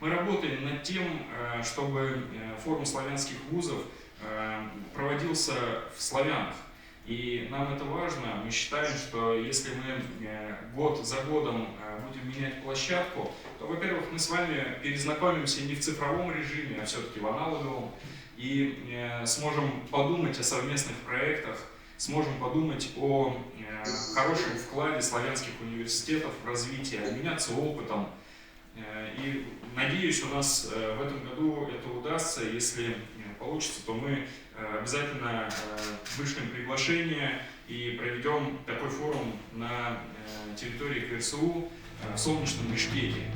Мы работаем над тем, чтобы форум славянских вузов проводился в Славянах. И нам это важно. Мы считаем, что если мы год за годом будем менять площадку, то, во-первых, мы с вами перезнакомимся не в цифровом режиме, а все-таки в аналоговом, и сможем подумать о совместных проектах, сможем подумать о хорошем вкладе славянских университетов в развитие, обменяться опытом. И надеюсь, у нас в этом году это удастся. Если получится, то мы обязательно вышлем приглашение и проведем такой форум на территории КФСУ в солнечном Бишкеке.